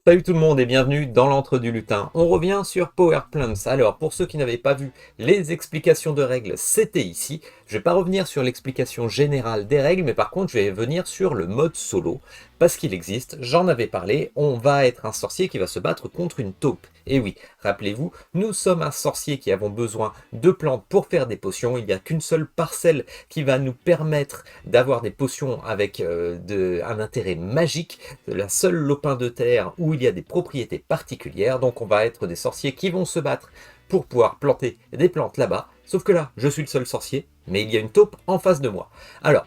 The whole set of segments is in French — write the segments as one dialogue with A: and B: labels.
A: Salut tout le monde et bienvenue dans l'Antre du Lutin. On revient sur Power Plants. Alors, pour ceux qui n'avaient pas vu les explications de règles, c'était ici. Je ne vais pas revenir sur l'explication générale des règles, mais par contre, je vais venir sur le mode solo. Parce qu'il existe, j'en avais parlé, on va être un sorcier qui va se battre contre une taupe. Et oui, rappelez-vous, nous sommes un sorcier qui avons besoin de plantes pour faire des potions. Il n'y a qu'une seule parcelle qui va nous permettre d'avoir des potions avec un intérêt magique. La seule lopin de terre où il y a des propriétés particulières. Donc on va être des sorciers qui vont se battre pour pouvoir planter des plantes là-bas. Sauf que là, je suis le seul sorcier, mais il y a une taupe en face de moi. Alors,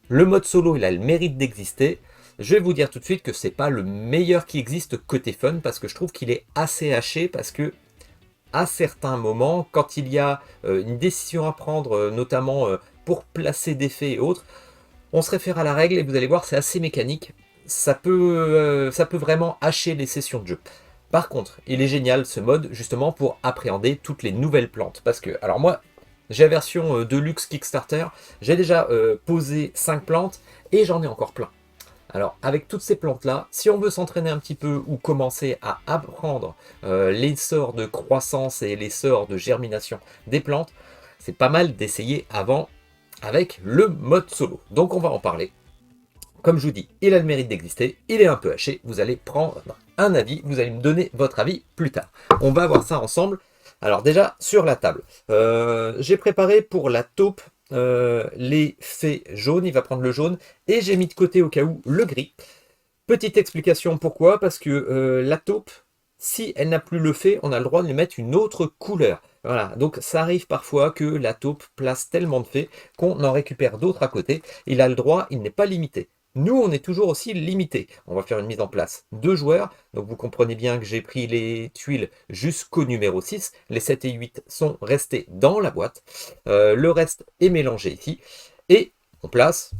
A: le mode solo, il a le mérite d'exister. Je vais vous dire tout de suite que c'est pas le meilleur qui existe côté fun, parce que je trouve qu'il est assez haché, parce que à certains moments, quand il y a une décision à prendre, notamment pour placer des faits et autres, on se réfère à la règle et vous allez voir, c'est assez mécanique. Ça peut vraiment hacher les sessions de jeu. Par contre, il est génial ce mode justement pour appréhender toutes les nouvelles plantes. Parce que, alors moi, j'ai la version Deluxe Kickstarter, j'ai déjà posé 5 plantes et j'en ai encore plein. Alors, avec toutes ces plantes-là, si on veut s'entraîner un petit peu ou commencer à apprendre les sorts de croissance et les sorts de germination des plantes, c'est pas mal d'essayer avant avec le mode solo. Donc on va en parler. Comme je vous dis, il a le mérite d'exister, il est un peu haché, vous allez prendre un avis, vous allez me donner votre avis plus tard. On va voir ça ensemble. Alors déjà, sur la table, j'ai préparé pour la taupe les fées jaunes, il va prendre le jaune, et j'ai mis de côté au cas où le gris. Petite explication pourquoi, parce que la taupe, si elle n'a plus le fait, on a le droit de lui mettre une autre couleur. Voilà, donc ça arrive parfois que la taupe place tellement de fées qu'on en récupère d'autres à côté. Il a le droit, il n'est pas limité. Nous, on est toujours aussi limité. On va faire une mise en place. 2 joueurs, donc vous comprenez bien que j'ai pris les tuiles jusqu'au numéro 6. Les 7 et 8 sont restés dans la boîte. Le reste est mélangé ici. Et on place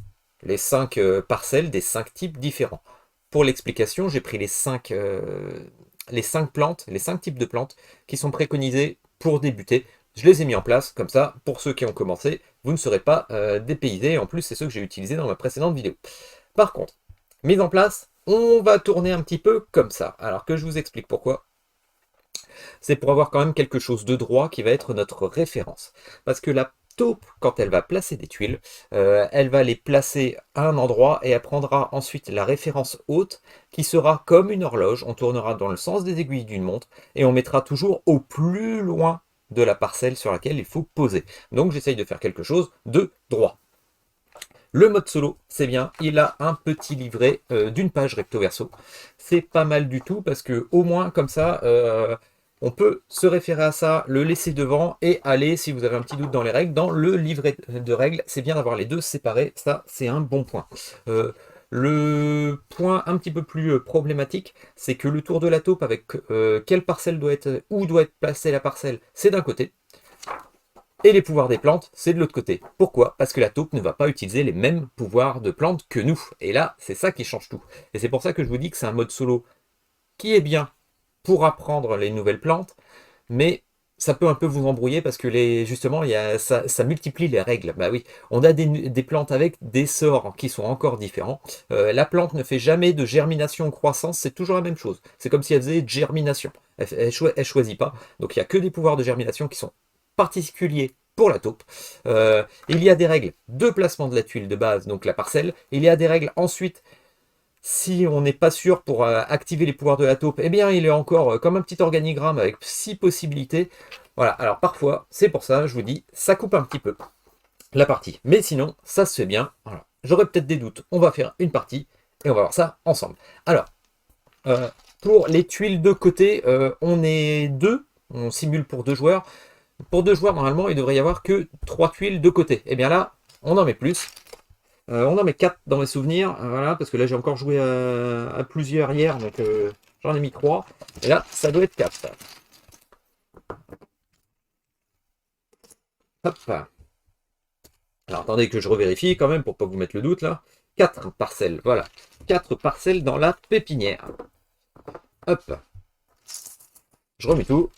A: les 5 parcelles des 5 types différents. Pour l'explication, j'ai pris les 5 plantes, les 5 types de plantes qui sont préconisées pour débuter. Je les ai mis en place, comme ça, pour ceux qui ont commencé, vous ne serez pas dépaysés. En plus, c'est ceux que j'ai utilisés dans ma précédente vidéo. Par contre, mise en place, on va tourner un petit peu comme ça. Alors que je vous explique pourquoi. C'est pour avoir quand même quelque chose de droit qui va être notre référence. Parce que la taupe, quand elle va placer des tuiles, elle va les placer à un endroit et elle prendra ensuite la référence haute qui sera comme une horloge. On tournera dans le sens des aiguilles d'une montre et on mettra toujours au plus loin de la parcelle sur laquelle il faut poser. Donc j'essaye de faire quelque chose de droit. Le mode solo, c'est bien, il a un petit livret d'une page recto verso. C'est pas mal du tout parce que au moins comme ça, on peut se référer à ça, le laisser devant et aller, si vous avez un petit doute dans les règles, dans le livret de règles. C'est bien d'avoir les deux séparés, ça c'est un bon point. Le point un petit peu plus problématique, c'est que le tour de la taupe avec quelle parcelle doit être, où doit être placée la parcelle, c'est d'un côté. Et les pouvoirs des plantes, c'est de l'autre côté. Pourquoi? Parce que la taupe ne va pas utiliser les mêmes pouvoirs de plantes que nous. Et là, c'est ça qui change tout. Et c'est pour ça que je vous dis que c'est un mode solo qui est bien pour apprendre les nouvelles plantes, mais ça peut un peu vous embrouiller parce que justement, ça multiplie les règles. Bah oui, on a des plantes avec des sorts qui sont encore différents. La plante ne fait jamais de germination ou croissance, c'est toujours la même chose. C'est comme si elle faisait germination. Elle choisit pas. Donc il n'y a que des pouvoirs de germination qui sont particulier pour la taupe. Il y a des règles de placement de la tuile de base, donc la parcelle. Il y a des règles ensuite, si on n'est pas sûr pour activer les pouvoirs de la taupe, eh bien il est encore comme un petit organigramme avec 6 possibilités. Voilà, alors parfois, c'est pour ça, je vous dis, ça coupe un petit peu la partie. Mais sinon, ça se fait bien. Voilà. J'aurais peut-être des doutes, on va faire une partie et on va voir ça ensemble. Alors, pour les tuiles de côté, on est deux, on simule pour 2 joueurs. Pour 2 joueurs, normalement, il devrait y avoir que 3 tuiles de côté. Et bien là, on en met plus. On en met 4 dans mes souvenirs. Voilà, parce que là, j'ai encore joué à plusieurs hier. Donc, j'en ai mis 3. Et là, ça doit être 4. Hop. Alors, attendez que je revérifie quand même pour pas vous mettre le doute là. 4 parcelles. Voilà. 4 parcelles dans la pépinière. Hop. Je remets tout.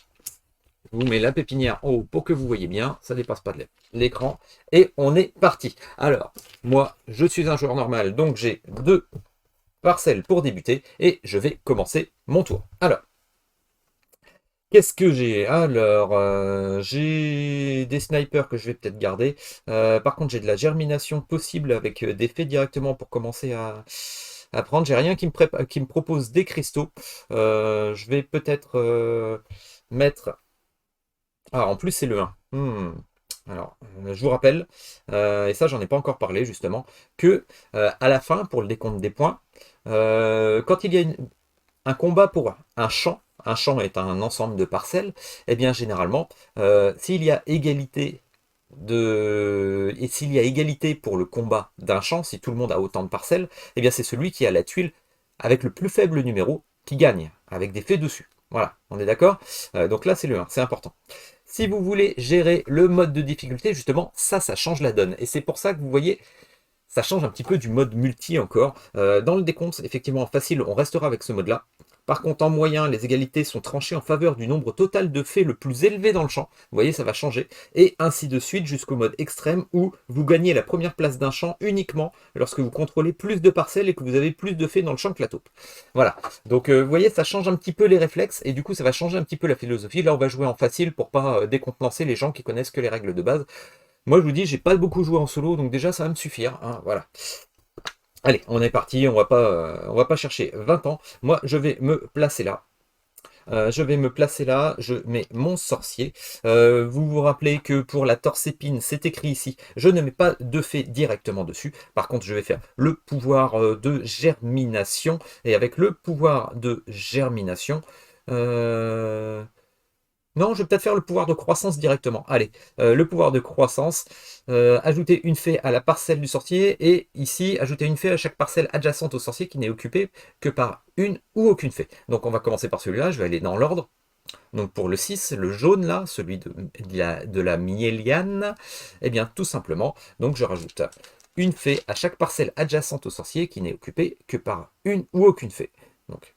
A: Je vous mets la pépinière en haut pour que vous voyez bien, ça ne dépasse pas de l'écran. Et on est parti. Alors, moi, je suis un joueur normal, donc j'ai 2 parcelle pour débuter, et je vais commencer mon tour. Alors, qu'est-ce que j'ai? Alors, j'ai des snipers que je vais peut-être garder. Par contre, j'ai de la germination possible avec des fées directement pour commencer à prendre. J'ai rien qui me propose des cristaux. Je vais peut-être mettre... Ah, en plus, c'est le 1. Alors, je vous rappelle, et ça, j'en ai pas encore parlé justement, que à la fin, pour le décompte des points, quand il y a un combat pour un champ est un ensemble de parcelles, eh bien généralement, s'il y a égalité et s'il y a égalité pour le combat d'un champ, si tout le monde a autant de parcelles, eh bien c'est celui qui a la tuile avec le plus faible numéro qui gagne, avec des faits dessus. Voilà, on est d'accord? Donc là c'est le 1, c'est important. Si vous voulez gérer le mode de difficulté, justement, ça change la donne. Et c'est pour ça que vous voyez, ça change un petit peu du mode multi encore. Dans le décompte, effectivement, en facile, on restera avec ce mode-là. Par contre, en moyen, les égalités sont tranchées en faveur du nombre total de faits le plus élevé dans le champ. Vous voyez, ça va changer. Et ainsi de suite jusqu'au mode extrême où vous gagnez la première place d'un champ uniquement lorsque vous contrôlez plus de parcelles et que vous avez plus de faits dans le champ que la taupe. Voilà. Donc, vous voyez, ça change un petit peu les réflexes et du coup, ça va changer un petit peu la philosophie. Là, on va jouer en facile pour pas décontenancer les gens qui connaissent que les règles de base. Moi, je vous dis, j'ai pas beaucoup joué en solo, donc déjà, ça va me suffire. Hein, voilà. Allez, on est parti, on va pas chercher 20 ans. Moi, je vais me placer là. Je mets mon sorcier. Vous vous rappelez que pour la torse-épine, c'est écrit ici, je ne mets pas de fée directement dessus. Par contre, je vais faire le pouvoir de germination. Et avec le pouvoir de germination, euh, non, je vais peut-être faire le pouvoir de croissance directement. Allez, le pouvoir de croissance, ajouter une fée à la parcelle du sorcier, et ici, ajouter une fée à chaque parcelle adjacente au sorcier qui n'est occupée que par une ou aucune fée. Donc on va commencer par celui-là, je vais aller dans l'ordre. Donc pour le 6, le jaune là, celui de la Mieliane, eh bien tout simplement, donc je rajoute une fée à chaque parcelle adjacente au sorcier qui n'est occupée que par une ou aucune fée. Donc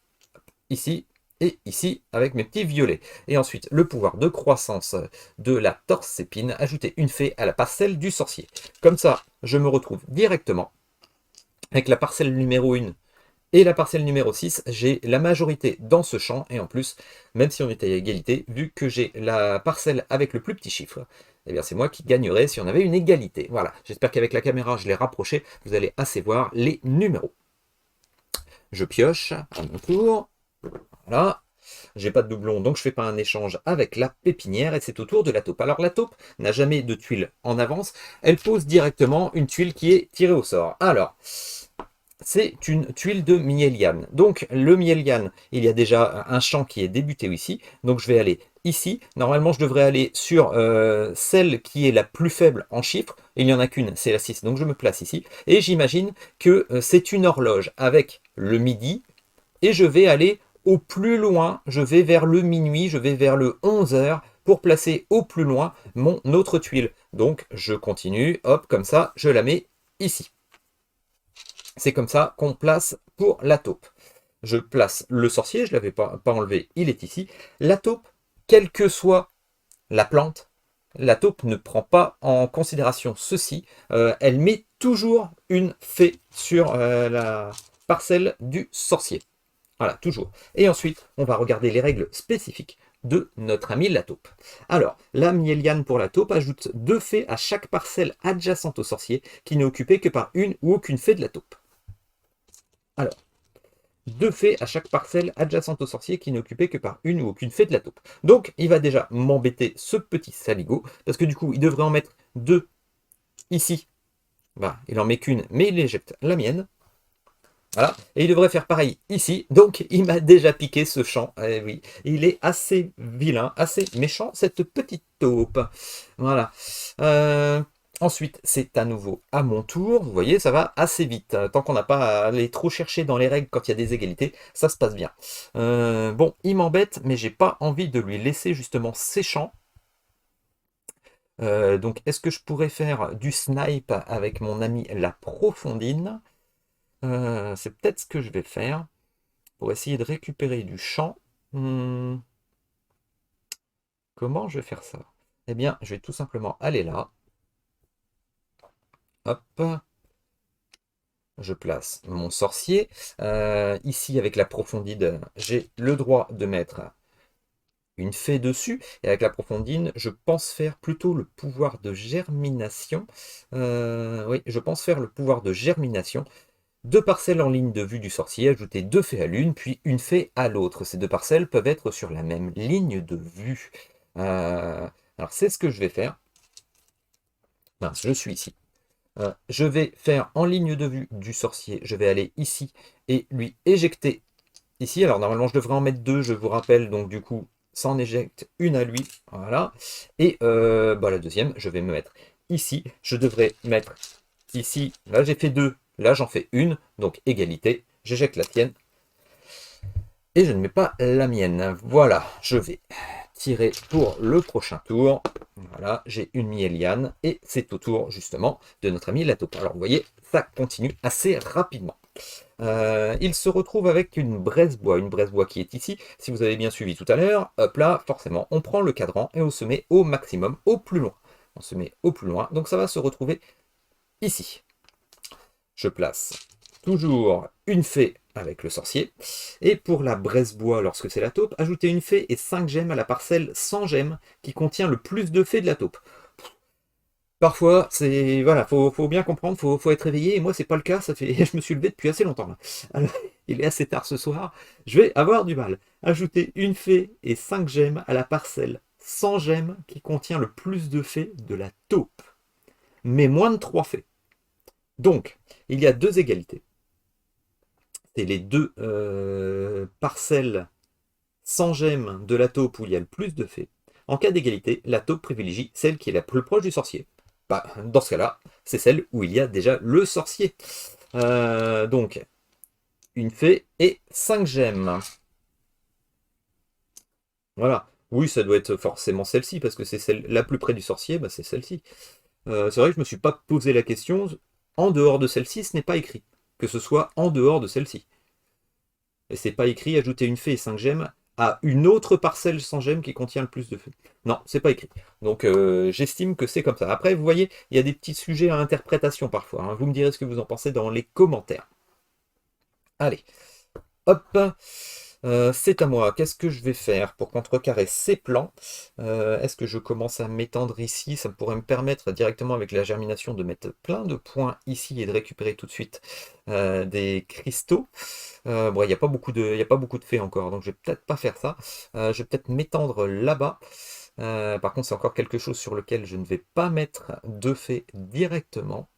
A: ici, et ici avec mes petits violets. Et ensuite, le pouvoir de croissance de la torse-épine, ajouter une fée à la parcelle du sorcier. Comme ça, je me retrouve directement avec la parcelle numéro 1 et la parcelle numéro 6. J'ai la majorité dans ce champ, et en plus, même si on était à égalité, vu que j'ai la parcelle avec le plus petit chiffre, eh bien c'est moi qui gagnerais si on avait une égalité. Voilà, j'espère qu'avec la caméra, je l'ai rapproché, vous allez assez voir les numéros. Je pioche à mon tour. Voilà, j'ai pas de doublon, donc je fais pas un échange avec la pépinière, et c'est au tour de la taupe. Alors la taupe n'a jamais de tuile en avance, elle pose directement une tuile qui est tirée au sort. Alors, c'est une tuile de Mielian. Donc le Mielian, il y a déjà un champ qui est débuté ici, donc je vais aller ici. Normalement, je devrais aller sur celle qui est la plus faible en chiffres. Il n'y en a qu'une, c'est la 6, donc je me place ici. Et j'imagine que c'est une horloge avec le midi, et je vais aller au plus loin, je vais vers le minuit, je vais vers le 11h pour placer au plus loin mon autre tuile. Donc je continue, hop, comme ça, je la mets ici. C'est comme ça qu'on place pour la taupe. Je place le sorcier, je ne l'avais pas enlevé, il est ici. La taupe, quelle que soit la plante, la taupe ne prend pas en considération ceci. Elle met toujours une fée sur la parcelle du sorcier. Voilà, toujours. Et ensuite, on va regarder les règles spécifiques de notre ami la taupe. Alors, la Mieliane pour la taupe ajoute 2 fées à chaque parcelle adjacente au sorcier qui n'est occupée que par une ou aucune fée de la taupe. Alors, 2 fées à chaque parcelle adjacente au sorcier qui n'est occupée que par une ou aucune fée de la taupe. Donc, il va déjà m'embêter ce petit saligo, parce que du coup, il devrait en mettre 2 ici. Bah, il en met qu'une, mais il éjecte la mienne. Voilà. Et il devrait faire pareil ici. Donc, il m'a déjà piqué ce champ. Eh oui, il est assez vilain, assez méchant, cette petite taupe. Voilà. Ensuite, c'est à nouveau à mon tour. Vous voyez, ça va assez vite. Tant qu'on n'a pas à aller trop chercher dans les règles quand il y a des égalités, ça se passe bien. Bon, il m'embête, mais j'ai pas envie de lui laisser justement ses champs. Donc, est-ce que je pourrais faire du snipe avec mon ami la Profondine? C'est peut-être ce que je vais faire pour essayer de récupérer du champ. Comment je vais faire ça? Eh bien, je vais tout simplement aller là. Hop. je place mon sorcier. Ici, avec la profondide, j'ai le droit de mettre une fée dessus. Et avec la profondine, je pense faire plutôt le pouvoir de germination. Oui, je pense faire le pouvoir de germination. 2 parcelles en ligne de vue du sorcier, ajouter 2 fées à l'une, puis une fée à l'autre. Ces 2 parcelles peuvent être sur la même ligne de vue. Alors c'est ce que je vais faire. Mince, je suis ici. Je vais faire en ligne de vue du sorcier, je vais aller ici et lui éjecter ici. Alors normalement je devrais en mettre 2, je vous rappelle, donc du coup ça en éjecte une à lui, voilà. Et la deuxième, je vais me mettre ici, je devrais mettre ici, là j'ai fait 2, là j'en fais une, donc égalité, j'éjecte la tienne, et je ne mets pas la mienne. Voilà, je vais tirer pour le prochain tour. Voilà, j'ai une Mieliane et c'est au tour justement de notre ami Lato. Alors vous voyez, ça continue assez rapidement. Il se retrouve avec une braise-bois qui est ici. Si vous avez bien suivi tout à l'heure, hop là, forcément, on prend le cadran et on se met au maximum, au plus loin. On se met au plus loin, donc ça va se retrouver ici. Je place toujours une fée avec le sorcier. Et pour la braise-bois, lorsque c'est la taupe, ajoutez une fée et 5 gemmes à la parcelle sans gemmes qui contient le plus de fées de la taupe. Parfois, c'est voilà, faut bien comprendre, faut être réveillé. Et moi, c'est pas le cas. Ça fait, je me suis levé depuis assez longtemps là. Alors, il est assez tard ce soir. Je vais avoir du mal. Ajouter une fée et 5 gemmes à la parcelle sans gemmes qui contient le plus de fées de la taupe, mais moins de 3 fées. Donc, il y a 2 égalités. C'est les 2 parcelles sans gemmes de la taupe où il y a le plus de fées. En cas d'égalité, la taupe privilégie celle qui est la plus proche du sorcier. Bah, dans ce cas-là, c'est celle où il y a déjà le sorcier. Donc, une fée et 5 gemmes. Voilà. Oui, ça doit être forcément celle-ci, parce que c'est celle la plus près du sorcier, bah c'est celle-ci. C'est vrai que je ne me suis pas posé la question. En dehors de celle-ci, ce n'est pas écrit. Que ce soit en dehors de celle-ci. Et c'est pas écrit ajouter une fée et 5 gemmes à une autre parcelle sans gemmes qui contient le plus de fées. Non, c'est pas écrit. Donc j'estime que c'est comme ça. Après, vous voyez, il y a des petits sujets à interprétation parfois. Hein. Vous me direz ce que vous en pensez dans les commentaires. Allez, hop, c'est à moi. Qu'est-ce que je vais faire pour contrecarrer ces plans? Est-ce que je commence à m'étendre ici? Ça pourrait me permettre directement avec la germination de mettre plein de points ici et de récupérer tout de suite des cristaux. Bon, il n'y a pas beaucoup de fées encore, donc je vais peut-être pas faire ça. Je vais peut-être m'étendre là-bas. Par contre, c'est encore quelque chose sur lequel je ne vais pas mettre de fées directement.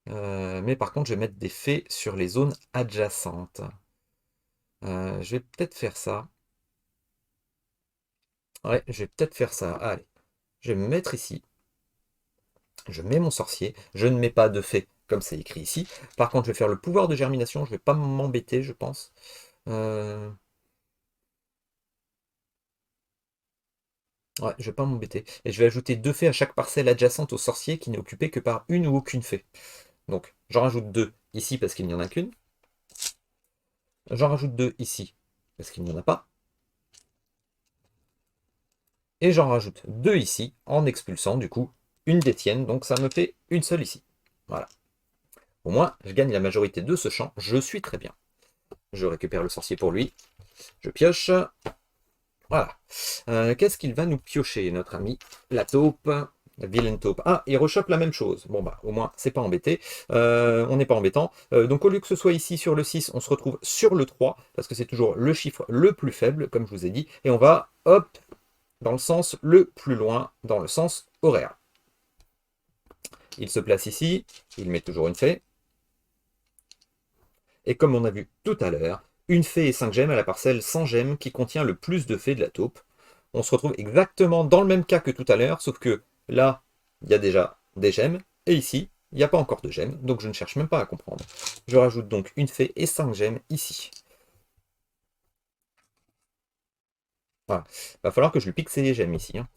A: Mais par contre, je vais mettre des fées sur les zones adjacentes. Je vais peut-être faire ça. Ouais, je vais peut-être faire ça. Allez, je vais me mettre ici. Je mets mon sorcier. Je ne mets pas de fées comme c'est écrit ici. Par contre, je vais faire le pouvoir de germination. Je ne vais pas m'embêter, je pense. Ouais, je vais pas m'embêter. Et je vais ajouter 2 fées à chaque parcelle adjacente au sorcier qui n'est occupée que par une ou aucune fée. Donc, j'en rajoute 2 ici parce qu'il n'y en a qu'une. J'en rajoute 2 ici parce qu'il n'y en a pas. Et j'en rajoute 2 ici en expulsant du coup une des tiennes. Donc ça me fait une seule ici. Voilà. Au moins, je gagne la majorité de ce champ. Je suis très bien. Je récupère le sorcier pour lui. Je pioche. Voilà. Qu'est-ce qu'il va nous piocher, notre ami? La taupe. La vilaine taupe. Ah, il rechoppe la même chose. Bon, bah, au moins, c'est pas embêté. On n'est pas embêtant. Donc, au lieu que ce soit ici sur le 6, on se retrouve sur le 3, parce que c'est toujours le chiffre le plus faible, comme je vous ai dit. Et on va, hop, dans le sens le plus loin, dans le sens horaire. Il se place ici. Il met toujours une fée. Et comme on a vu tout à l'heure, une fée et 5 gemmes à la parcelle sans gemmes qui contient le plus de fées de la taupe. On se retrouve exactement dans le même cas que tout à l'heure, sauf que là, il y a déjà des gemmes, et ici, il n'y a pas encore de gemmes, donc je ne cherche même pas à comprendre. Je rajoute donc une fée et 5 gemmes ici. Voilà. Il va falloir que je lui pique ses gemmes ici. Hein.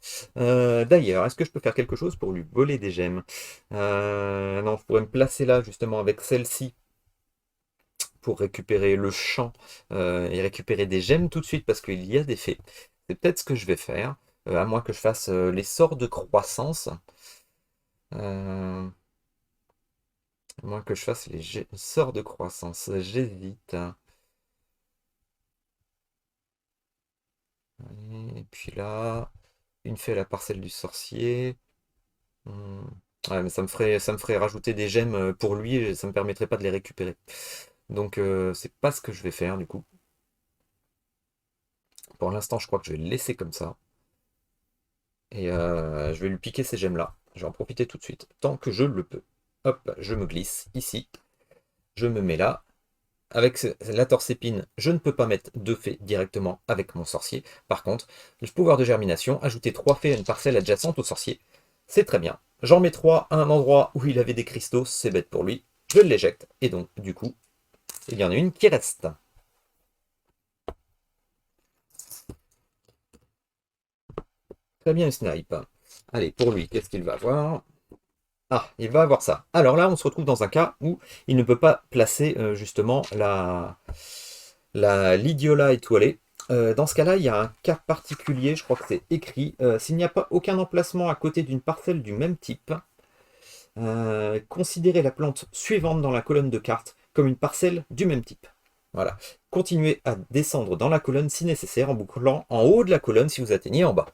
A: D'ailleurs, est-ce que je peux faire quelque chose pour lui voler des gemmes? Non, je pourrais me placer là, justement, avec celle-ci, pour récupérer le champ et récupérer des gemmes tout de suite parce qu'il y a des fées. C'est peut-être ce que je vais faire, à moins que je fasse les sorts de croissance. À moins que je fasse les sorts de croissance. J'hésite. Et puis là, une fait à la parcelle du sorcier. Hmm. Ouais, mais ça me ferait rajouter des gemmes pour lui et ça me permettrait pas de les récupérer. Donc c'est pas ce que je vais faire du coup. Pour l'instant, je crois que je vais le laisser comme ça. Et je vais lui piquer ces gemmes-là. Je vais en profiter tout de suite, tant que je le peux. Hop, je me glisse ici. Je me mets là. Avec la torse-épine, je ne peux pas mettre deux fées directement avec mon sorcier. Par contre, le pouvoir de germination, ajouter trois fées à une parcelle adjacente au sorcier, c'est très bien. J'en mets trois à un endroit où il avait des cristaux, c'est bête pour lui. Je l'éjecte. Et donc, du coup, il y en a une qui reste. Très bien, snipe. Allez, pour lui, qu'est-ce qu'il va avoir? Ah, il va avoir ça. Alors là, on se retrouve dans un cas où il ne peut pas placer justement l'Idiola étoilée. Dans ce cas-là, il y a un cas particulier, je crois que c'est écrit. S'il n'y a pas aucun emplacement à côté d'une parcelle du même type, considérez la plante suivante dans la colonne de cartes comme une parcelle du même type. Voilà. Continuez à descendre dans la colonne si nécessaire en bouclant en haut de la colonne si vous atteignez en bas.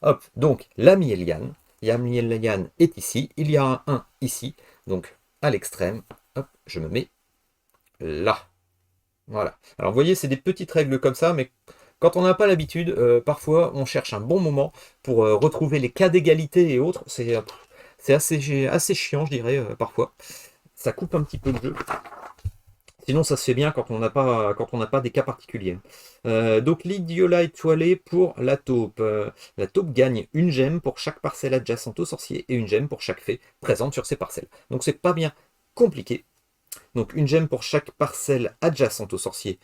A: Hop, donc la myéliane. La myéliane est ici. Il y a un 1 ici, donc à l'extrême. Hop, je me mets là. Voilà. Alors vous voyez, c'est des petites règles comme ça, mais quand on n'a pas l'habitude, parfois on cherche un bon moment pour retrouver les cas d'égalité et autres. C'est assez chiant, je dirais, parfois. Ça coupe un petit peu le jeu. Sinon, ça se fait bien quand on n'a pas des cas particuliers. Donc, l'Idiola étoilée pour la taupe. La taupe gagne une gemme pour chaque parcelle adjacente au sorcier et une gemme pour chaque fée présente sur ces parcelles. Donc, c'est pas bien compliqué. Donc, une gemme pour chaque parcelle adjacente au sorcier.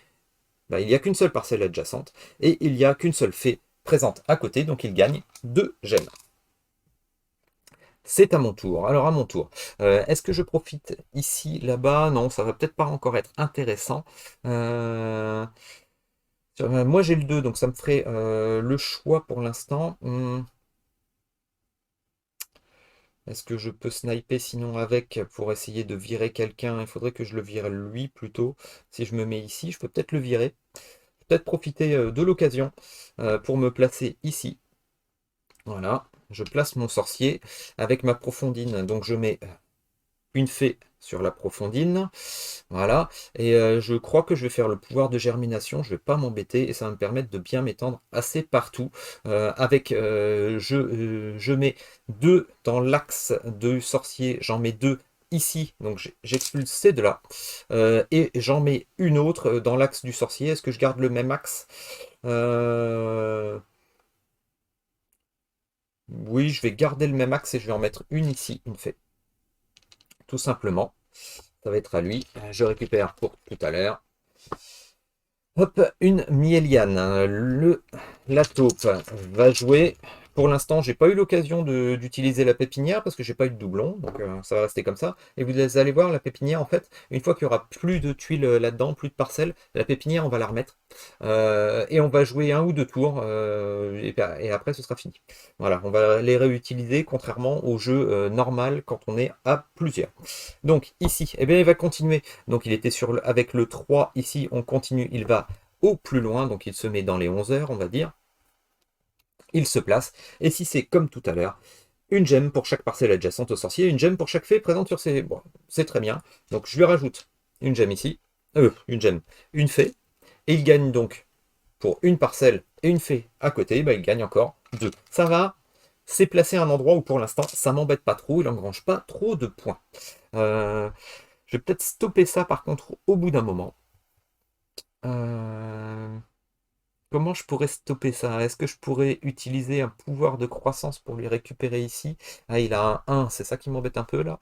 A: Ben, il n'y a qu'une seule parcelle adjacente et il n'y a qu'une seule fée présente à côté. Donc, il gagne deux gemmes. C'est à mon tour. Alors à mon tour, est-ce que je profite ici, là-bas? Non, ça va peut-être pas encore être intéressant. Euh, Moi j'ai le 2, donc ça me ferait le choix pour l'instant. Est-ce que je peux sniper sinon avec pour essayer de virer quelqu'un? Il faudrait que je le vire lui plutôt. Si je me mets ici, je peux peut-être le virer. Peut-être profiter de l'occasion pour me placer ici. Voilà, je place mon sorcier avec ma profondine. Donc je mets une fée sur la profondine. Voilà. Et je crois que je vais faire le pouvoir de germination. Je ne vais pas m'embêter et ça va me permettre de bien m'étendre assez partout. Je mets deux dans l'axe du sorcier. J'en mets deux ici. Donc j'expulse ces deux-là. Et j'en mets une autre dans l'axe du sorcier. Est-ce que je garde le même axe? Oui, je vais garder le même axe et je vais en mettre une ici, une fée. Tout simplement. Ça va être à lui. Je récupère pour tout à l'heure. Hop, une myéliane. La taupe va jouer. Pour l'instant, j'ai pas eu l'occasion d'utiliser la pépinière parce que j'ai pas eu de doublon, donc ça va rester comme ça. Et vous allez voir, la pépinière, en fait, une fois qu'il y aura plus de tuiles là-dedans, plus de parcelles, la pépinière, on va la remettre. Et on va jouer un ou deux tours, et après, ce sera fini. Voilà, on va les réutiliser, contrairement au jeu normal quand on est à plusieurs. Donc ici, eh bien, il va continuer. Donc il était avec le 3 ici, on continue, il va au plus loin, donc il se met dans les 11 heures, on va dire. Il se place. Et si c'est comme tout à l'heure, une gemme pour chaque parcelle adjacente au sorcier, une gemme pour chaque fée présente sur ses... Bon, c'est très bien. Donc je lui rajoute une gemme ici, une gemme, une fée, et il gagne donc pour une parcelle et une fée à côté, bah, il gagne encore deux. Ça va, c'est placé à un endroit où pour l'instant ça m'embête pas trop, il n'engrange pas trop de points. Euh, je vais peut-être stopper ça par contre au bout d'un moment. Euh, Comment je pourrais stopper ça? Est-ce que je pourrais utiliser un pouvoir de croissance pour lui récupérer ici? Ah, il a un 1, c'est ça qui m'embête un peu là.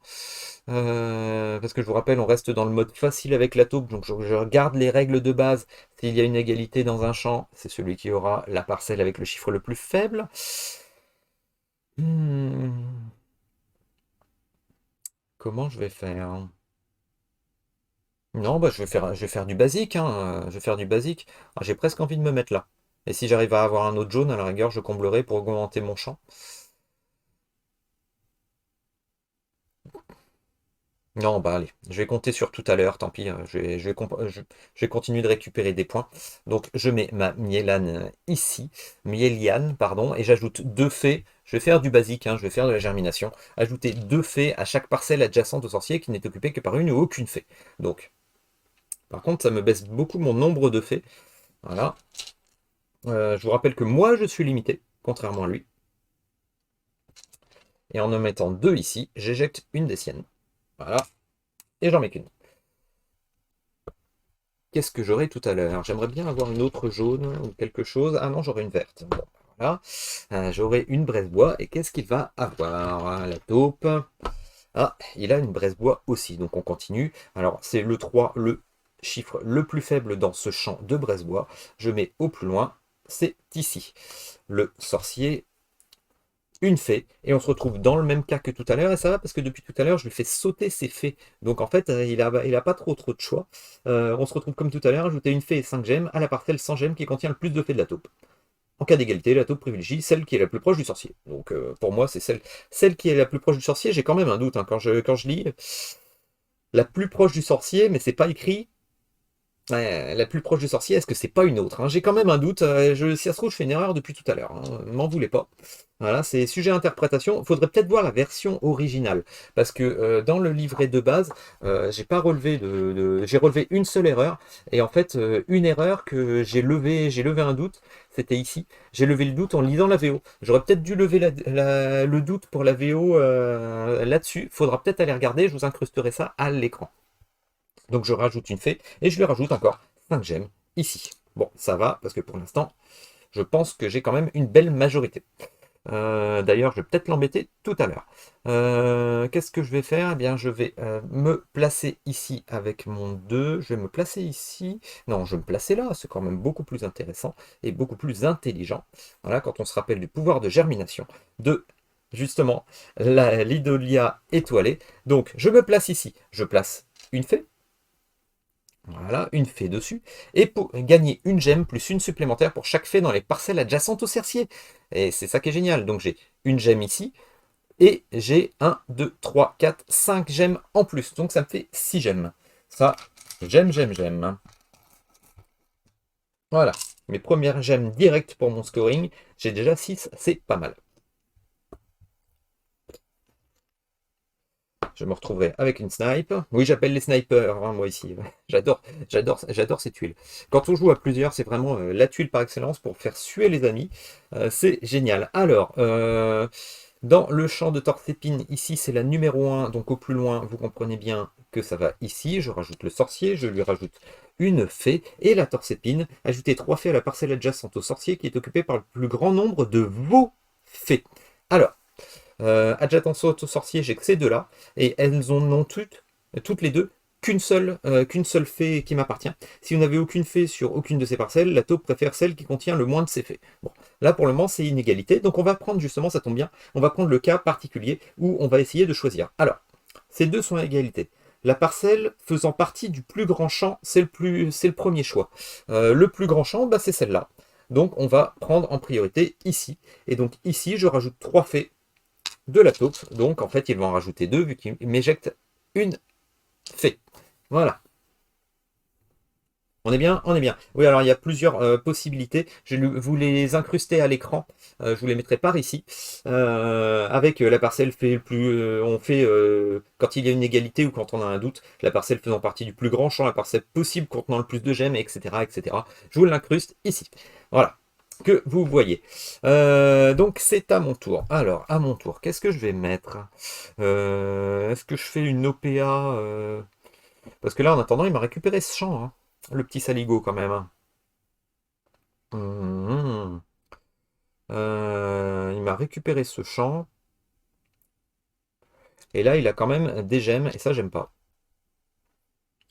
A: Parce que je vous rappelle, on reste dans le mode facile avec la taupe, donc je regarde les règles de base. S'il y a une égalité dans un champ, c'est celui qui aura la parcelle avec le chiffre le plus faible. Hmm, Comment je vais faire? Non, bah, je vais faire du basique, hein, je vais faire du basique. Ah, j'ai presque envie de me mettre là. Et si j'arrive à avoir un autre jaune, à la rigueur, je comblerai pour augmenter mon champ. Non, bah allez, je vais compter sur tout à l'heure, tant pis, je vais continuer de récupérer des points. Donc je mets ma Miélane ici, Mieliane, pardon, et j'ajoute 2 fées. Je vais faire du basique, hein, je vais faire de la germination. Ajouter 2 fées à chaque parcelle adjacente au sorcier qui n'est occupée que par une ou aucune fée. Donc, par contre, ça me baisse beaucoup mon nombre de fées. Voilà. Je vous rappelle que moi, je suis limité, contrairement à lui. Et en mettant 2 ici, j'éjecte une des siennes. Voilà. Et j'en mets qu'une. Qu'est-ce que j'aurai tout à l'heure? J'aimerais bien avoir une autre jaune ou quelque chose. Ah non, j'aurai une verte. Bon, voilà. J'aurai une braise-bois. Et qu'est-ce qu'il va avoir? La taupe. Ah, il a une braise-bois aussi. Donc on continue. Alors, c'est le 3, le chiffre le plus faible dans ce champ de braise-bois. Je mets au plus loin. C'est ici. Le sorcier, une fée, et on se retrouve dans le même cas que tout à l'heure, et ça va parce que depuis tout à l'heure, je lui fais sauter ses fées. Donc en fait, il a pas trop de choix. On se retrouve comme tout à l'heure, ajouter une fée et 5 gemmes à la parcelle sans gemmes qui contient le plus de fées de la taupe. En cas d'égalité, la taupe privilégie celle qui est la plus proche du sorcier. Donc pour moi, c'est celle qui est la plus proche du sorcier. J'ai quand même un doute hein, quand je lis la plus proche du sorcier, mais c'est pas écrit. La plus proche du sorcier, est-ce que c'est pas une autre hein? J'ai quand même un doute. Si ça se trouve, je fais une erreur depuis tout à l'heure. Hein. M'en voulez pas. Voilà, c'est sujet à interprétation. Il faudrait peut-être voir la version originale. Parce que dans le livret de base, j'ai pas relevé j'ai relevé une seule erreur. Et en fait, une erreur que j'ai levé un doute, c'était ici. J'ai levé le doute en lisant la VO. J'aurais peut-être dû lever le doute pour la VO là-dessus. Faudra peut-être aller regarder, je vous incrusterai ça à l'écran. Donc je rajoute une fée et je lui rajoute encore 5 gemmes ici. Bon, ça va, parce que pour l'instant, je pense que j'ai quand même une belle majorité. D'ailleurs, je vais peut-être l'embêter tout à l'heure. Qu'est-ce que je vais faire? Eh bien, je vais me placer ici avec mon 2. Je vais me placer ici. Non, je vais me placer là. C'est quand même beaucoup plus intéressant et beaucoup plus intelligent. Voilà, quand on se rappelle du pouvoir de germination de, justement, l'idolia étoilée. Donc, je me place ici. Je place une fée. Voilà, une fée dessus. Et pour gagner une gemme plus une supplémentaire pour chaque fée dans les parcelles adjacentes au cercier. Et c'est ça qui est génial. Donc j'ai une gemme ici. Et j'ai 1, 2, 3, 4, 5 gemmes en plus. Donc ça me fait 6 gemmes. Ça, j'aime. Voilà. Mes premières gemmes directes pour mon scoring. J'ai déjà 6, c'est pas mal. Je me retrouverai avec une snipe. Oui, j'appelle les snipers, hein, moi ici. J'adore ces tuiles. Quand on joue à plusieurs, c'est vraiment la tuile par excellence pour faire suer les amis. C'est génial. Alors, dans le champ de Torthépine, ici, c'est la numéro 1. Donc au plus loin, vous comprenez bien que ça va ici. Je rajoute le sorcier, je lui rajoute une fée et la Torthépine. Ajoutez 3 fées à la parcelle adjacente au sorcier qui est occupée par le plus grand nombre de vos fées. Alors, adjacent au sorcier, j'ai que ces deux-là, et elles en ont toutes les deux, qu'une seule fée qui m'appartient. Si vous n'avez aucune fée sur aucune de ces parcelles, la taupe préfère celle qui contient le moins de ces fées. Bon, là pour le moment c'est inégalité, donc on va prendre justement, ça tombe bien, on va prendre le cas particulier où on va essayer de choisir. Alors, ces deux sont à égalité. La parcelle faisant partie du plus grand champ, c'est le premier choix. Le plus grand champ, bah, c'est celle-là. Donc on va prendre en priorité ici. Et donc ici, je rajoute 3 fées de la taupe. Donc en fait, ils vont en rajouter 2 vu qu'ils m'éjectent une fée. Voilà. On est bien? On est bien. Oui, alors il y a plusieurs possibilités. Je vais vous les incruster à l'écran. Je vous les mettrai par ici. Avec la parcelle fait le plus. On fait quand il y a une égalité ou quand on a un doute, la parcelle faisant partie du plus grand champ, la parcelle possible contenant le plus de gemmes, etc. etc. Je vous l'incruste ici. Voilà. Que vous voyez. Donc c'est à mon tour. Alors, à mon tour, qu'est-ce que je vais mettre? Est-ce que je fais une OPA parce que là, en attendant, il m'a récupéré ce champ, hein. Le petit saligo quand même, hein. Mhm. Il m'a récupéré ce champ. Et là, il a quand même des gemmes, et ça, j'aime pas.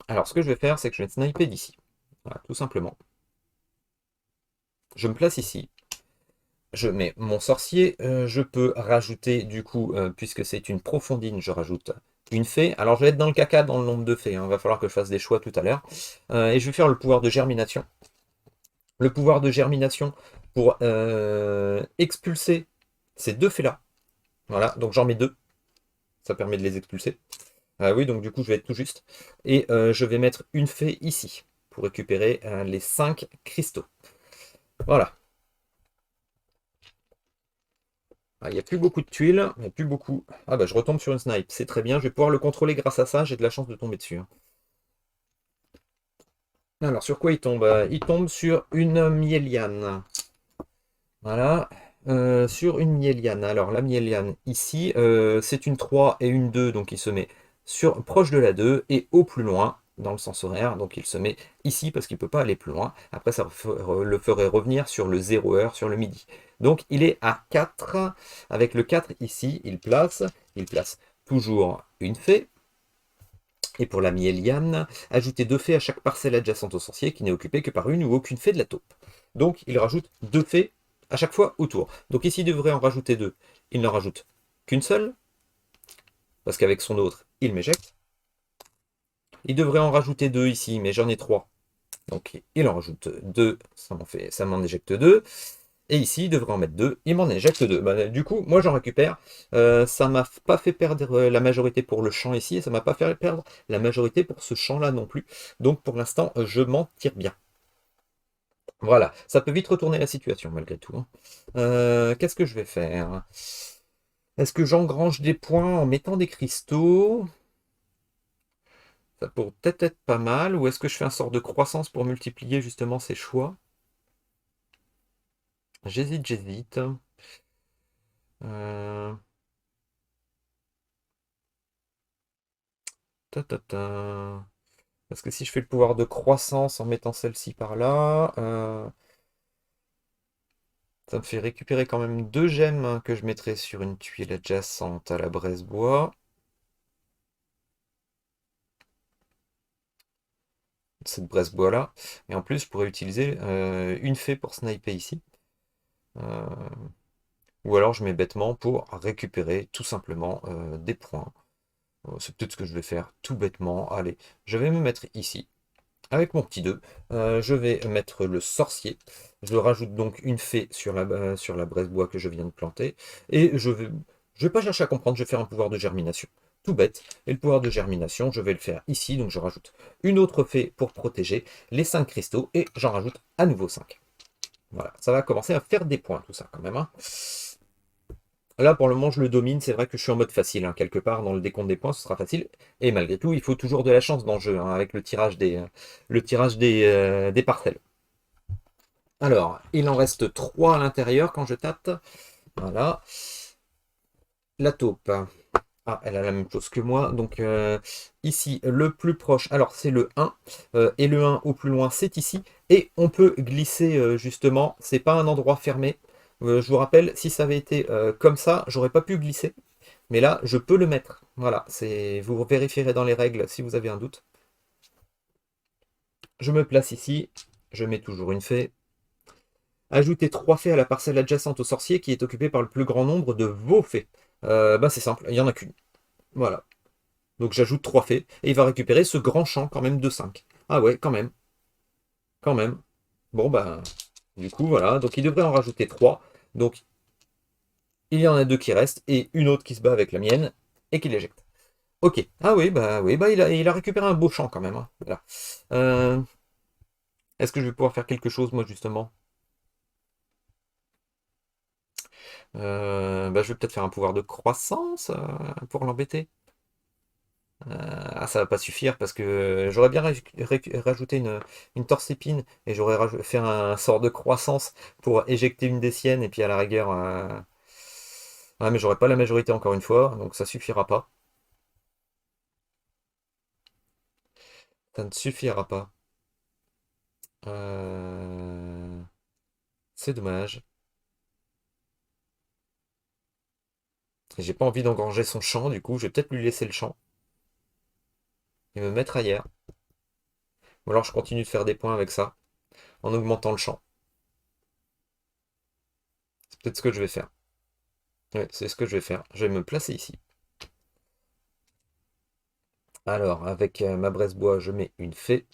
A: Alors, ce que je vais faire, c'est que je vais sniper d'ici. Voilà, tout simplement. Je me place ici. Je mets mon sorcier. Je peux rajouter, du coup, puisque c'est une profondine, je rajoute une fée. Alors, je vais être dans le caca dans le nombre de fées. Hein. Il va falloir que je fasse des choix tout à l'heure. Et je vais faire le pouvoir de germination. Le pouvoir de germination pour expulser ces deux fées-là. Voilà, donc j'en mets 2. Ça permet de les expulser. Ah oui, donc du coup, je vais être tout juste. Et je vais mettre une fée ici pour récupérer les 5 cristaux. Voilà. Ah, il n'y a plus beaucoup de tuiles, il n'y a plus beaucoup. Ah bah je retombe sur une snipe, c'est très bien, je vais pouvoir le contrôler grâce à ça, j'ai de la chance de tomber dessus, hein. Alors sur quoi il tombe? Il tombe sur une mieliane. Voilà, sur une mieliane. Alors la mieliane ici, c'est une 3 et une 2, donc il se met proche de la 2 et au plus loin, dans le sens horaire, donc il se met ici parce qu'il ne peut pas aller plus loin. Après ça le ferait revenir sur le 0 heure, sur le midi. Donc il est à 4, avec le 4 ici, il place toujours une fée. Et pour la mieliane, ajoutez 2 fées à chaque parcelle adjacente au sorcier qui n'est occupée que par une ou aucune fée de la taupe. Donc il rajoute 2 fées à chaque fois autour. Donc ici il devrait en rajouter 2. Il n'en rajoute qu'une seule, parce qu'avec son autre, il m'éjecte. Il devrait en rajouter 2 ici, mais j'en ai 3. Donc il en rajoute 2, ça m'en éjecte 2. Et ici, il devrait en mettre 2, il m'en éjecte 2. Bah, du coup, moi j'en récupère. Ça m'a pas fait perdre la majorité pour le champ ici, et ça m'a pas fait perdre la majorité pour ce champ-là non plus. Donc pour l'instant, je m'en tire bien. Voilà, ça peut vite retourner la situation malgré tout, hein. Qu'est-ce que je vais faire? Est-ce que j'engrange des points en mettant des cristaux? Ça pourrait peut-être être pas mal. Ou est-ce que je fais un sort de croissance pour multiplier justement ces choix? J'hésite. Euh, ta, ta, ta. Parce que si je fais le pouvoir de croissance en mettant celle-ci par là, ça me fait récupérer quand même 2 gemmes, hein, que je mettrai sur une tuile adjacente à la braise bois. Cette braise bois là. Et en plus, je pourrais utiliser une fée pour sniper ici. Euh, ou alors je mets bêtement pour récupérer tout simplement des points. C'est peut-être ce que je vais faire tout bêtement. Allez, je vais me mettre ici. Avec mon petit 2, je vais mettre le sorcier. Je rajoute donc une fée sur la braise bois que je viens de planter. Et je vais pas chercher à comprendre, je vais faire un pouvoir de germination. Tout bête. Et le pouvoir de germination, je vais le faire ici. Donc je rajoute une autre fée pour protéger les 5 cristaux. Et j'en rajoute à nouveau 5. Voilà, ça va commencer à faire des points tout ça quand même, hein. Là, pour le moment, je le domine. C'est vrai que je suis en mode facile, hein. Quelque part, dans le décompte des points, ce sera facile. Et malgré tout, il faut toujours de la chance dans le jeu, hein, avec le tirage des parcelles. Alors, il en reste 3 à l'intérieur quand je tâte. Voilà. La taupe. Ah, elle a la même chose que moi. Donc, ici, le plus proche, alors c'est le 1. Et le 1 au plus loin, c'est ici. Et on peut glisser, justement. C'est pas un endroit fermé. Je vous rappelle, si ça avait été comme ça, j'aurais pas pu glisser. Mais là, je peux le mettre. Voilà, vous vérifierez dans les règles si vous avez un doute. Je me place ici. Je mets toujours une fée. Ajoutez 3 fées à la parcelle adjacente au sorcier qui est occupée par le plus grand nombre de vos fées. Bah c'est simple, il n'y en a qu'une. Voilà. Donc j'ajoute 3 fées et il va récupérer ce grand champ quand même de 5. Ah ouais, quand même. Quand même. Bon bah, du coup voilà. Donc il devrait en rajouter 3. Donc il y en a 2 qui restent et une autre qui se bat avec la mienne et qui l'éjecte. Ok. Ah oui, bah il a récupéré un beau champ quand même, hein. Voilà. Euh, Est-ce que je vais pouvoir faire quelque chose moi justement? Bah, je vais peut-être faire un pouvoir de croissance pour l'embêter. Ah, ça va pas suffire parce que j'aurais bien rajouté une torse-épine et j'aurais fait un sort de croissance pour éjecter une des siennes et puis à la rigueur. Ouais, mais j'aurais pas la majorité encore une fois, donc ça suffira pas. Ça ne suffira pas. Euh, C'est dommage. J'ai pas envie d'engranger son champ, du coup, je vais peut-être lui laisser le champ et me mettre ailleurs. Ou alors je continue de faire des points avec ça, en augmentant le champ. C'est peut-être ce que je vais faire. Ouais, c'est ce que je vais faire. Je vais me placer ici. Alors, avec ma braise bois, je mets une fée.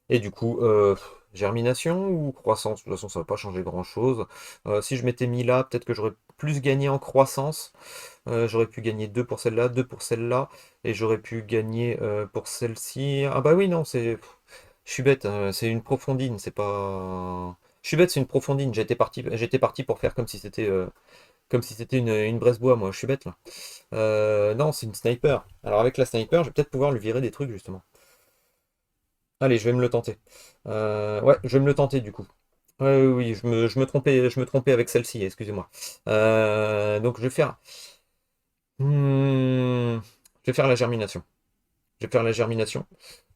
A: Et du coup, Germination ou croissance? De toute façon, ça va pas changer grand-chose. Si je m'étais mis là, peut-être que j'aurais plus gagné en croissance. J'aurais pu gagner 2 pour celle-là, 2 pour celle-là, et j'aurais pu gagner pour celle-ci. Ah bah oui, non, c'est... Je suis bête, hein, c'est une profondine, c'est pas... Je suis bête, c'est une profondine. J'étais parti pour faire comme si c'était une Bresse-Bois, moi. Je suis bête, là. Non, c'est une sniper. Alors avec la sniper, je vais peut-être pouvoir lui virer des trucs, justement. Allez, je vais me le tenter. Ouais, je vais me le tenter, du coup. Ouais, oui, oui, je me trompais avec celle-ci, excusez-moi. Donc je vais faire... Je vais faire la germination. Je vais faire la germination.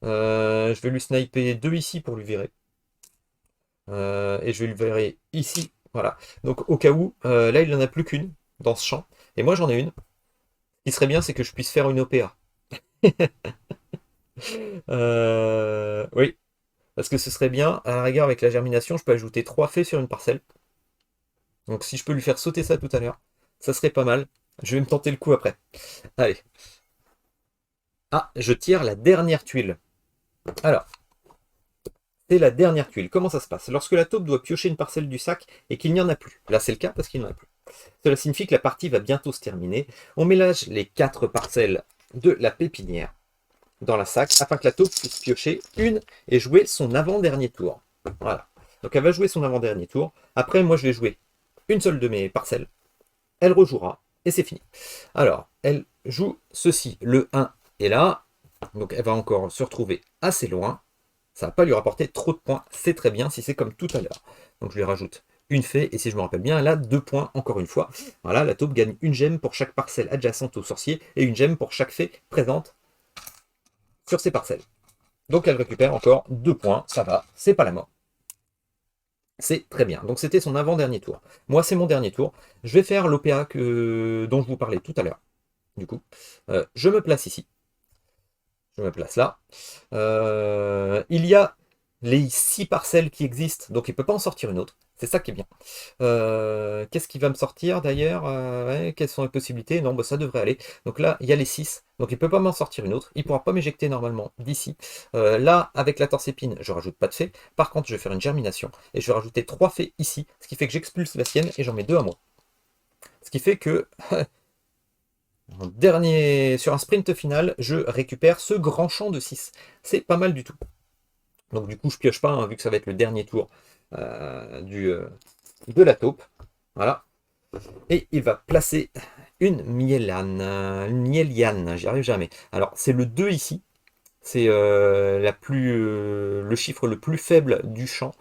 A: Je vais lui sniper deux ici pour lui virer. Et je vais lui virer ici. Voilà. Donc au cas où, là il n'en a plus qu'une dans ce champ. Et moi j'en ai une. Ce qui serait bien, c'est que je puisse faire une OPA. Oui, parce que ce serait bien, à la rigueur avec la germination, je peux ajouter 3 fées sur une parcelle. Donc si je peux lui faire sauter ça tout à l'heure, ça serait pas mal. Je vais me tenter le coup après. Allez. Ah, je tire la dernière tuile. Alors, c'est la dernière tuile. Comment ça se passe? Lorsque la taupe doit piocher une parcelle du sac et qu'il n'y en a plus. Là, c'est le cas parce qu'il n'y en a plus. Cela signifie que la partie va bientôt se terminer. On mélange les 4 parcelles de la pépinière dans la sac afin que la taupe puisse piocher une et jouer son avant-dernier tour. Voilà. Donc elle va jouer son avant-dernier tour. Après, moi, je vais jouer une seule de mes parcelles. Elle rejouera et c'est fini. Alors, elle joue ceci. Le 1 est là. Donc elle va encore se retrouver assez loin. Ça ne va pas lui rapporter trop de points. C'est très bien si c'est comme tout à l'heure. Donc je lui rajoute une fée. Et si je me rappelle bien, elle a 2 points encore une fois. Voilà, la taupe gagne une gemme pour chaque parcelle adjacente au sorcier et une gemme pour chaque fée présente sur ses parcelles. Donc elle récupère encore 2 points. Ça va, c'est pas la mort. C'est très bien. Donc c'était son avant-dernier tour. Moi, c'est mon dernier tour. Je vais faire l'OPA dont je vous parlais tout à l'heure. Du coup, je me place ici. Je me place là. Il y a les 6 parcelles qui existent, donc il ne peut pas en sortir une autre. C'est ça qui est bien. Qu'est-ce qui va me sortir d'ailleurs? Ouais, quelles sont les possibilités? Non, bah, ça devrait aller. Donc là, il y a les 6, donc il ne peut pas m'en sortir une autre. Il ne pourra pas m'éjecter normalement d'ici. Là, avec la torse épine, je rajoute pas de fée. Par contre, je vais faire une germination et je vais rajouter 3 fées ici, ce qui fait que j'expulse la sienne et j'en mets 2 à moi. Ce qui fait que sur un sprint final, je récupère ce grand champ de 6. C'est pas mal du tout. Donc du coup, je pioche pas, hein, vu que ça va être le dernier tour de la taupe. Voilà. Et il va placer une mieliane, j'y arrive jamais. Alors, c'est le 2 ici. C'est le chiffre le plus faible du champ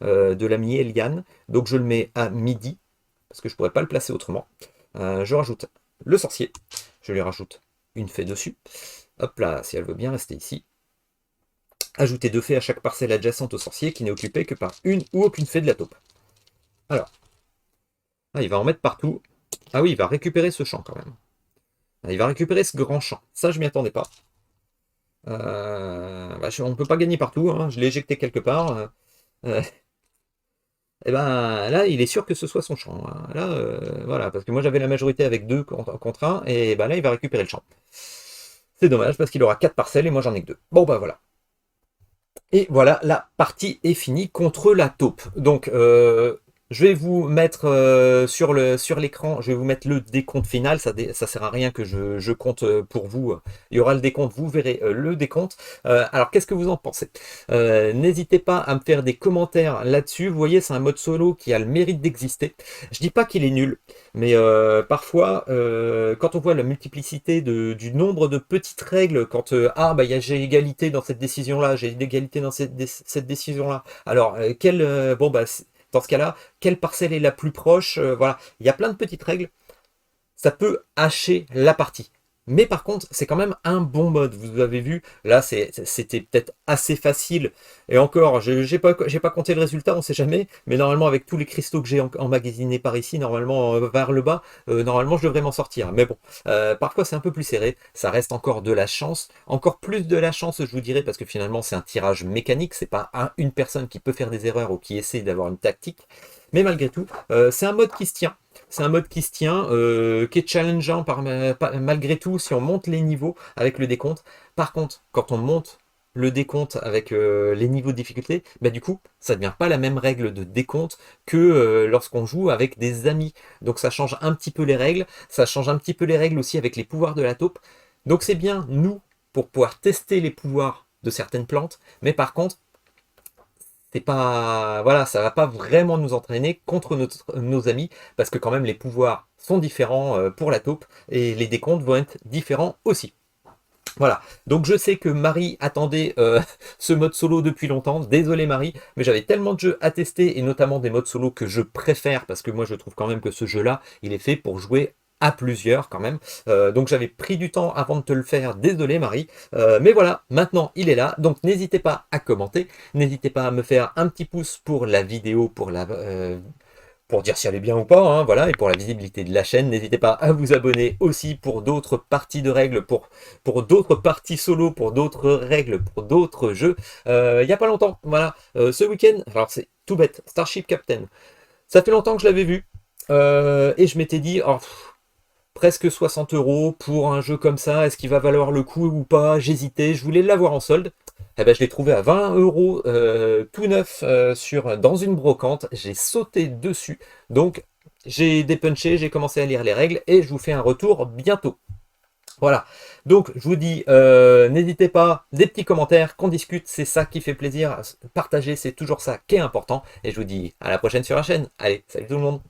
A: de la mieliane. Donc je le mets à midi, parce que je ne pourrais pas le placer autrement. Je rajoute le sorcier. Je lui rajoute une fée dessus. Hop là, si elle veut bien rester ici. Ajouter 2 fées à chaque parcelle adjacente au sorcier qui n'est occupée que par une ou aucune fée de la taupe. Alors, il va en mettre partout. Ah oui, il va récupérer ce champ quand même. Il va récupérer ce grand champ. Ça, je m'y attendais pas. On ne peut pas gagner partout. Hein. Je l'ai éjecté quelque part. Et ben là, il est sûr que ce soit son champ. Hein. Là, voilà, parce que moi j'avais la majorité avec 2 contre 1, et ben là, il va récupérer le champ. C'est dommage parce qu'il aura 4 parcelles et moi j'en ai que 2. Bon, bah voilà. Et voilà, la partie est finie contre la taupe. Donc, je vais vous mettre sur l'écran, je vais vous mettre le décompte final. Ça sert à rien que je compte pour vous. Il y aura le décompte, vous verrez le décompte. Alors, qu'est-ce que vous en pensez? N'hésitez pas à me faire des commentaires là-dessus. Vous voyez, c'est un mode solo qui a le mérite d'exister. Je dis pas qu'il est nul, mais parfois, quand on voit la multiplicité du nombre de petites règles, quand j'ai égalité dans cette décision-là, j'ai égalité dans cette décision-là. Alors, dans ce cas-là, quelle parcelle est la plus proche? Voilà, il y a plein de petites règles. Ça peut hacher la partie. Mais par contre, c'est quand même un bon mode. Vous avez vu, là, c'était peut-être assez facile. Et encore, j'ai pas compté le résultat, on ne sait jamais. Mais normalement, avec tous les cristaux que j'ai emmagasinés par ici, normalement, vers le bas, normalement, je devrais m'en sortir. Mais bon, parfois, c'est un peu plus serré. Ça reste encore de la chance. Encore plus de la chance, je vous dirais, parce que finalement, c'est un tirage mécanique. C'est pas une personne qui peut faire des erreurs ou qui essaie d'avoir une tactique. Mais malgré tout, c'est un mode qui se tient. C'est un mode qui se tient, qui est challengeant malgré tout si on monte les niveaux avec le décompte. Par contre, quand on monte le décompte avec les niveaux de difficulté, bah du coup, ça ne devient pas la même règle de décompte que lorsqu'on joue avec des amis. Donc ça change un petit peu les règles, ça change un petit peu les règles aussi avec les pouvoirs de la taupe. Donc c'est bien, nous, pour pouvoir tester les pouvoirs de certaines plantes, mais par contre, c'est pas, voilà, ça va pas vraiment nous entraîner contre nos amis, parce que quand même les pouvoirs sont différents pour la taupe, et les décomptes vont être différents aussi. Voilà, donc je sais que Marie attendait ce mode solo depuis longtemps, désolé Marie, mais j'avais tellement de jeux à tester, et notamment des modes solo que je préfère, parce que moi je trouve quand même que ce jeu-là, il est fait pour jouer à plusieurs quand même. Donc j'avais pris du temps avant de te le faire, désolé Marie. Mais voilà, maintenant il est là, donc n'hésitez pas à commenter, n'hésitez pas à me faire un petit pouce pour la vidéo, pour dire si elle est bien ou pas, hein, voilà, et pour la visibilité de la chaîne. N'hésitez pas à vous abonner aussi pour d'autres parties de règles, pour d'autres parties solo, pour d'autres règles, pour d'autres jeux. Il n'y a pas longtemps, voilà, ce week-end, alors c'est tout bête, Starship Captain. Ça fait longtemps que je l'avais vu, et je m'étais dit, oh, presque 60 € pour un jeu comme ça, est-ce qu'il va valoir le coup ou pas? J'hésitais, je voulais l'avoir en solde. Eh ben, je l'ai trouvé à 20 € tout neuf dans une brocante. J'ai sauté dessus. Donc j'ai dépunché, j'ai commencé à lire les règles et je vous fais un retour bientôt. Voilà, donc je vous dis, n'hésitez pas, des petits commentaires, qu'on discute, c'est ça qui fait plaisir. Partager, c'est toujours ça qui est important. Et je vous dis à la prochaine sur la chaîne. Allez, salut tout le monde!